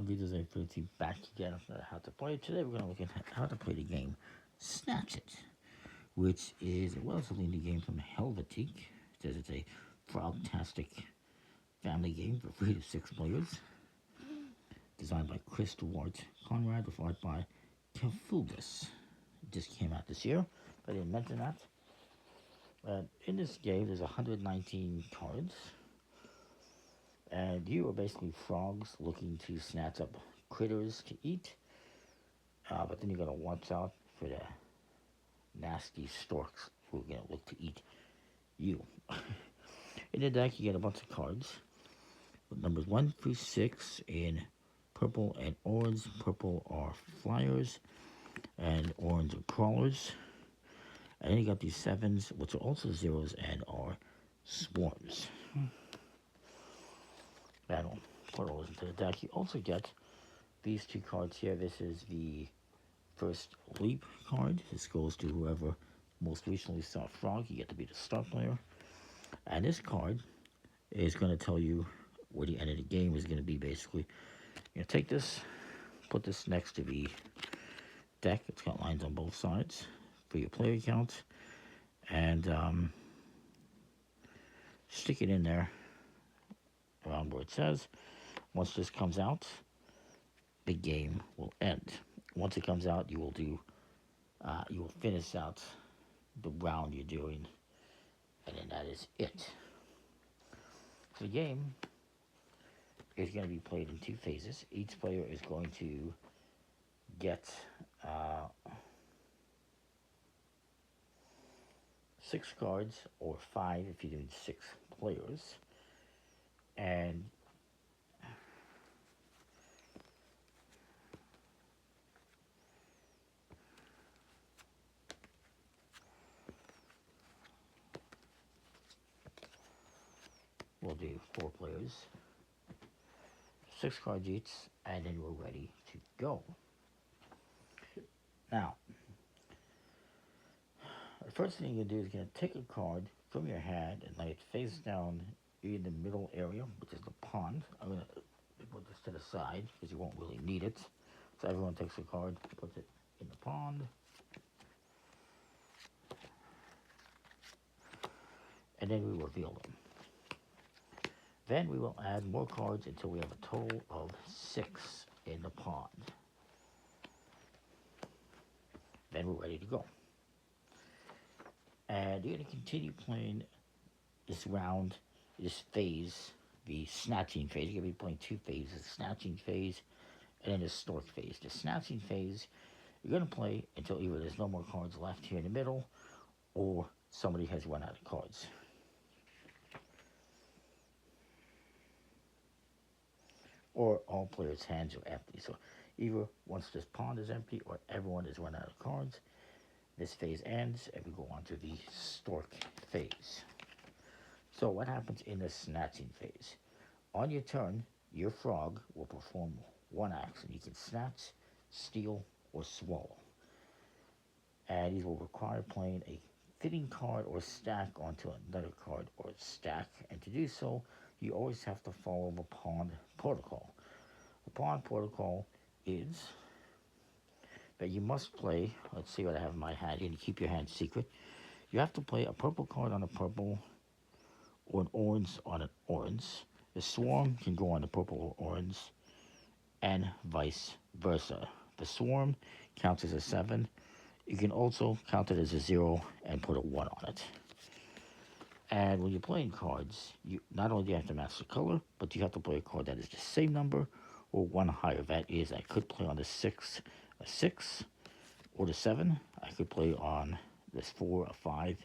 videos I put you back again on how to play. Today we're going to look at how to play the game Snatch It, which is a relatively new game from Helvetic. It says it's a frogtastic family game for 3 to 6 players. Designed by Chris Duarte Conrad with art by Kelfubis. It just came out this year, but I didn't mention that. In this game, there's 119 cards. And you are basically frogs looking to snatch up critters to eat. But then you gotta watch out for the nasty storks who are gonna look to eat you. In the deck, you get a bunch of cards with numbers 1 through 6 in purple and orange. Purple are flyers, and orange are crawlers. And then you got these 7s, which are also 0s and are swarms. That'll put all those into the deck. You also get these 2 cards here. This is the first leap card. This goes to whoever most recently saw a frog. You get to be the star player. And this card is going to tell you where the end of the game is going to be, basically. You're going to take this, put this next to the deck. It's got lines on both sides for your player count. And stick it in there around where it says. Once this comes out, the game will end. Once it comes out, you will finish out the round you're doing, and then that is it. So the game is going to be played in 2 phases. Each player is going to get 6 cards, or 5 if you're doing 6 players. And we'll do 4 players, 6 cards each, and then we're ready to go. Now, the first thing you're going to do is going to take a card from your hand and lay it face down in the middle area, which is the pond. I'm going to put this to the side because you won't really need it. So everyone takes a card, puts it in the pond. And then we reveal them. Then we will add more cards until we have a total of 6 in the pond. Then we're ready to go. And you're going to continue playing this round, this phase, the snatching phase. You're going to be playing 2 phases, the snatching phase and then the stork phase. The snatching phase, you're going to play until either there's no more cards left here in the middle or somebody has run out of cards. Or all players' hands are empty. So either once this pond is empty or everyone has run out of cards, this phase ends and we go on to the stork phase. So what happens in the snatching phase? On your turn, your frog will perform 1 action. You can snatch, steal, or swallow. And these will require playing a fitting card or stack onto another card or stack. And to do so, you always have to follow the pond protocol. The pond protocol is that you must play, let's see what I have in my hand, and keep your hand secret. You have to play a purple card on a purple or an orange on an orange. The swarm can go on the purple or orange, and vice versa. The swarm counts as a 7. You can also count it as a 0 and put a 1 on it. And when you're playing cards, you not only do you have to match the color, but you have to play a card that is the same number or 1 higher. That is, I could play on the 6 a 6, or the 7. I could play on this 4 a 5,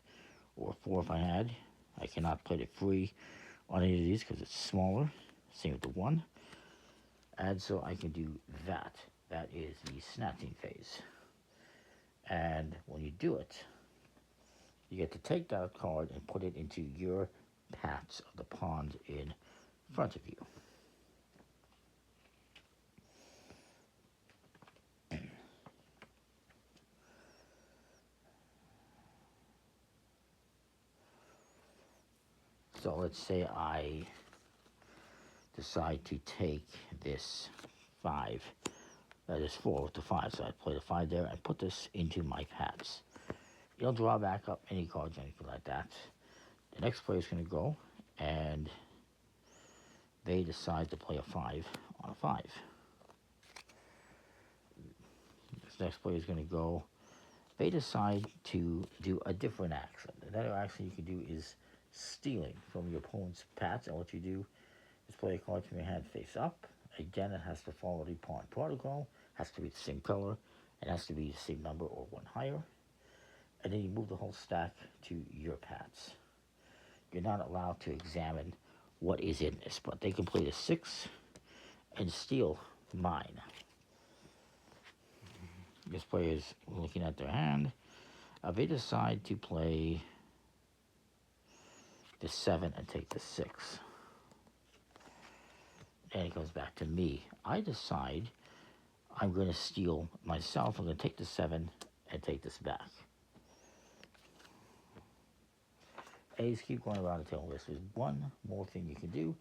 or a 4 if I had. I cannot play the 3 on any of these because it's smaller. Same with the 1. And so I can do that. That is the snatching phase. And when you do it, you get to take that card and put it into your patch of the pond in front of you. So let's say I decide to take this 5. That is 4 with the 5. So I play the 5 there and put this into my pads. You don't draw back up any cards or anything like that. The next player is going to go, and they decide to play a 5 on a 5. This next player is going to go. They decide to do a different action. Another action you can do is stealing from your opponent's pads, and what you do is play a card from your hand face up. Again, it has to follow the pawn protocol, has to be the same color, it has to be the same number or one higher, and then you move the whole stack to your pads. You're not allowed to examine what is in this, but they can play the 6 and steal mine. This player is looking at their hand. They decide to play the 7 and take the 6. And it goes back to me. I decide I'm going to steal myself. I'm going to take the 7 and take this back. And you just keep going around the table. There's one more thing you can do,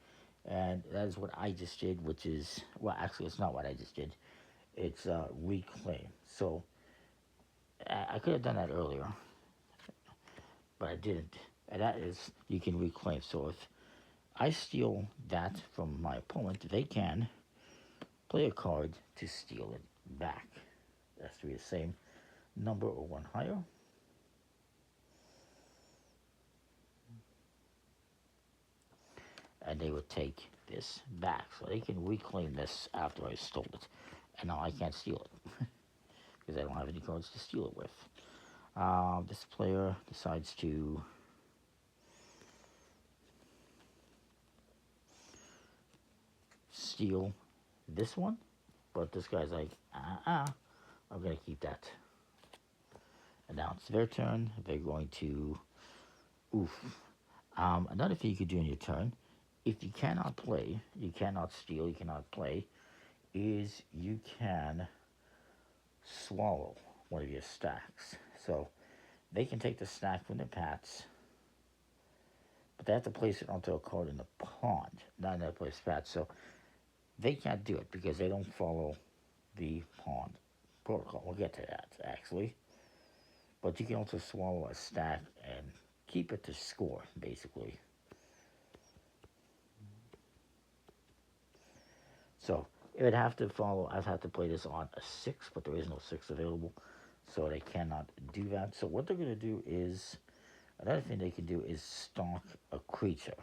and that is what I just did, which is, well, actually, it's not what I just did. It's reclaim. So I could have done that earlier, but I didn't. And that is, you can reclaim. So if I steal that from my opponent, they can play a card to steal it back. It has to be the same number or one higher. And they would take this back. So they can reclaim this after I stole it. And now I can't steal it because I don't have any cards to steal it with. This player decides to steal this one, but this guy's like, I'm going to keep that. And now it's their turn. They're going to, another thing you could do in your turn, if you cannot play, you cannot steal, you cannot play, is you can swallow one of your stacks. So they can take the stack from their pads, but they have to place it onto a card in the pond, not in their place pads. So they can't do it because they don't follow the pawn protocol. We'll get to that, actually. But you can also swallow a stack and keep it to score, basically. So it would have to follow, I'd have to play this on a 6, but there is no 6 available, so they cannot do that. So what they're going to do is, another thing they can do is stalk a creature.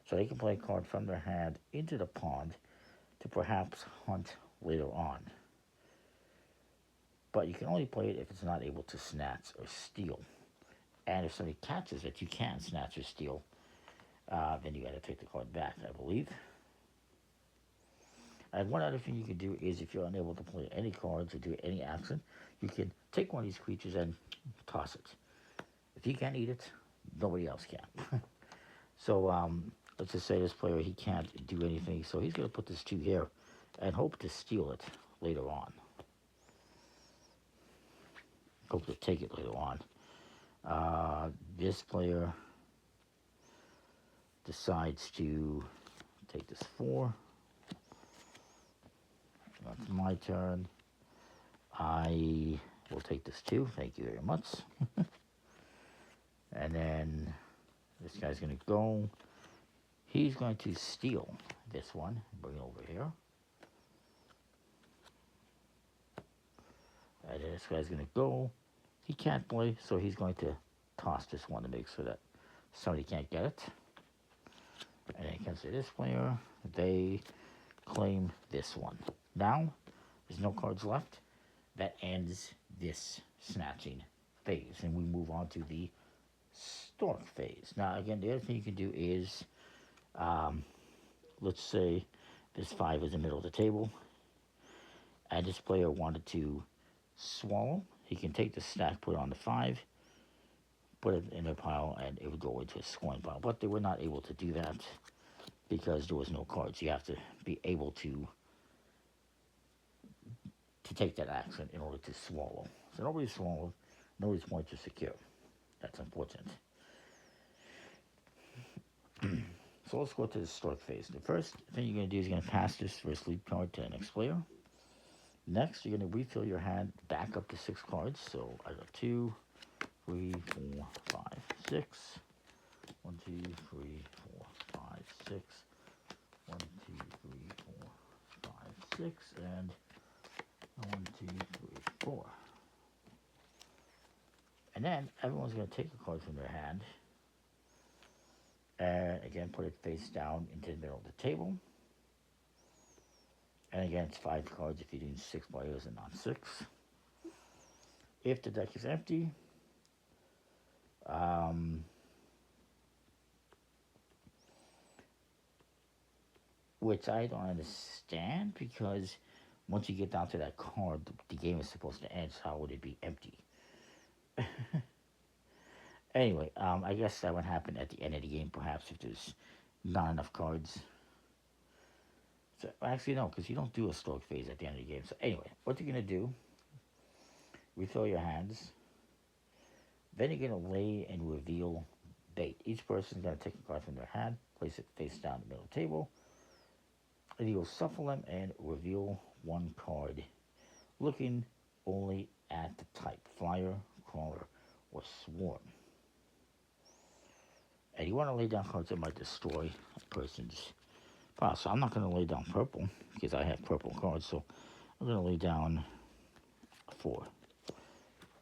So they can play a card from their hand into the pond to perhaps hunt later on. But you can only play it if it's not able to snatch or steal. And if somebody catches it, you can snatch or steal. Then you got to take the card back, I believe. And one other thing you can do is, if you're unable to play any cards or do any action, you can take one of these creatures and toss it. If you can't eat it, nobody else can. So let's just say this player, he can't do anything, so he's going to put this 2 here and hope to steal it later on. Hope to take it later on. This player decides to take this 4. That's my turn. I will take this 2. Thank you very much. And then this guy's going to go. He's going to steal this one. Bring it over here. And then this guy's going to go. He can't play, so he's going to toss this one to make sure that somebody can't get it. And then you can see this player. They claim this one. Now, there's no cards left. That ends this snatching phase, and we move on to the stork phase. Now, again, the other thing you can do is, let's say this 5 is in the middle of the table, and this player wanted to swallow. He can take the stack, put it on the 5, put it in a pile, and it would go into a scoring pile. But they were not able to do that because there was no cards. You have to be able to take that action in order to swallow. So nobody swallowed, nobody's points are secure. That's unfortunate. So let's go to the stork phase. The first thing you're going to do is you're going to pass this first lead card to the next player. Next, you're going to refill your hand back up to 6 cards. So I got 2, 3, 4, 5, 6. 1, 2, 3, 4, 5, 6. 1, 2, 3, 4, 5, 6. And 1, 2, 3, 4. And then everyone's going to take a card from their hand. And again, put it face down into the middle of the table. And again, it's 5 cards if you're doing 6 players and not 6. If the deck is empty, which I don't understand, because once you get down to that card, the game is supposed to end, so how would it be empty? Anyway, I guess that would happen at the end of the game, perhaps, if there's not enough cards. So, actually, no, because you don't do a stork phase at the end of the game. So anyway, what you're going to do, refill your hands. Then you're going to lay and reveal bait. Each person is going to take a card from their hand, place it face down in the middle of the table, and you'll shuffle them and reveal 1 card, looking only at the type, flyer, crawler, or swarm. And you want to lay down cards that might destroy a person's pile. So I'm not going to lay down purple, because I have purple cards, so I'm going to lay down 4.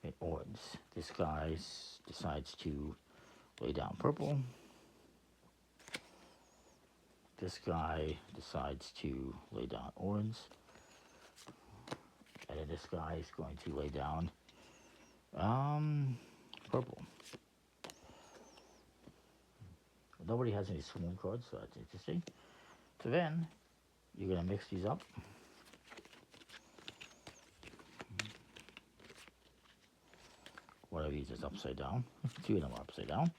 In orange. This guy decides to lay down purple. This guy decides to lay down orange. And then this guy is going to lay down purple. Nobody has any swarm cards, so that's interesting. So then, you're going to mix these up. One of these is upside down. 2 of them are upside down.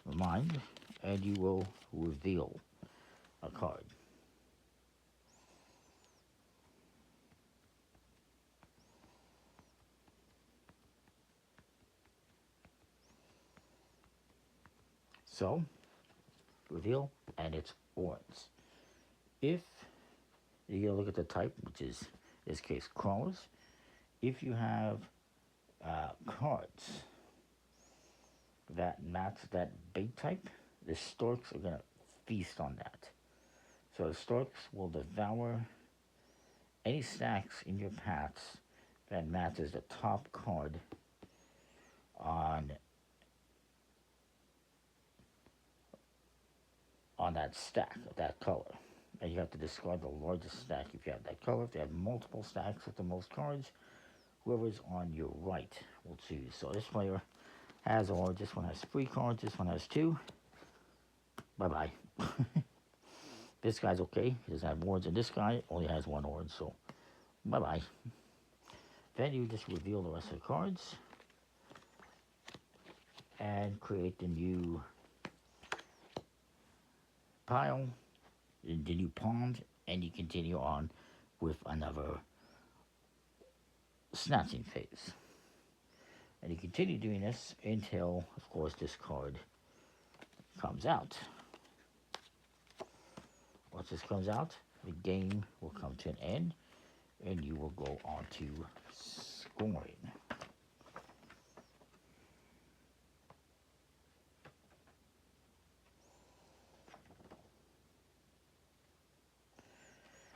Remind, and you will reveal a card. So, reveal, and it's orange. If you're going to look at the type, which is, in this case, crawlers, if you have cards that match that bait type, the storks are going to feast on that. So the storks will devour any stacks in your packs that matches the top card on that stack of that color. And you have to discard the largest stack if you have that color. If you have multiple stacks with the most cards, whoever's on your right will choose. So this player has orange. This one has 3 cards. This one has 2. Bye-bye. This guy's okay. He doesn't have orange. And this guy only has 1 orange. So bye-bye. Then you just reveal the rest of the cards and create the new pile, the new pond, and you continue on with another snatching phase. And you continue doing this until, of course, this card comes out. Once this comes out, the game will come to an end, and you will go on to scoring.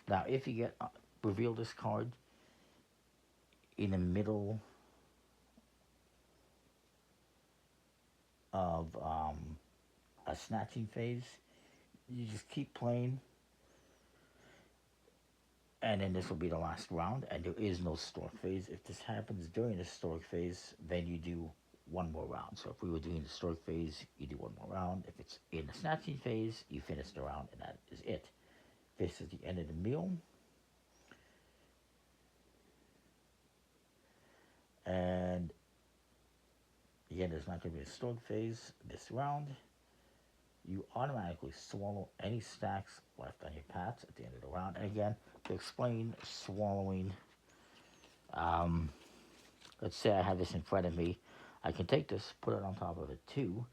Now, if you get reveal this card in the middle of a snatching phase, you just keep playing, and then this will be the last round, and there is no stork phase. If this happens during the stork phase, then you do 1 more round. So if we were doing the stork phase, you do 1 more round. If it's in the snatching phase, you finish the round, and that is it. This is the end of the meal. And again, there's not going to be a stork phase this round. You automatically swallow any stacks left on your pats at the end of the round. And again, to explain swallowing, let's say I have this in front of me. I can take this, put it on top of a 2,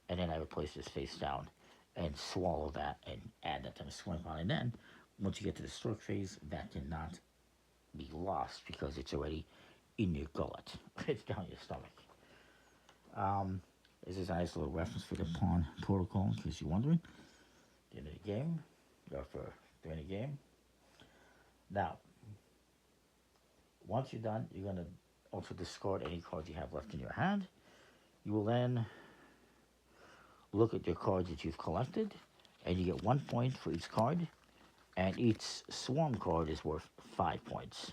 and then I would place this face down and swallow that and add that to the swing pile. And then, once you get to the stork phase, that cannot be lost because it's already in your gullet. It's down your stomach. This is a nice little reference for the pawn protocol, in case you're wondering. The end of the game, or for the end of the game. Now, once you're done, you're going to also discard any cards you have left in your hand. You will then look at your cards that you've collected, and you get 1 point for each card, and each swarm card is worth 5 points.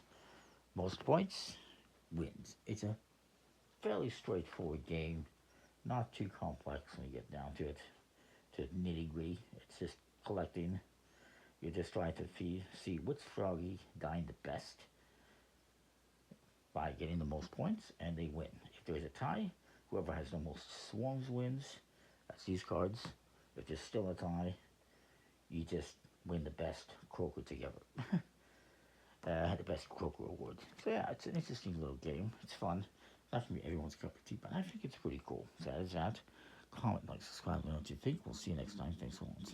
Most points wins. It's a fairly straightforward game, not too complex when you get down to it, to nitty gritty. It's just collecting. You're just trying to see which froggy dined the best by getting the most points, and they win. If there's a tie, whoever has the most swarms wins. That's these cards. If there's still a tie, you just win the best croaker together. The best croaker award. So yeah, it's an interesting little game. It's fun. Not for me everyone's cup of tea, but I think it's pretty cool. So that is that. Comment, like, subscribe, let me know what you think. We'll see you next time. Thanks for watching.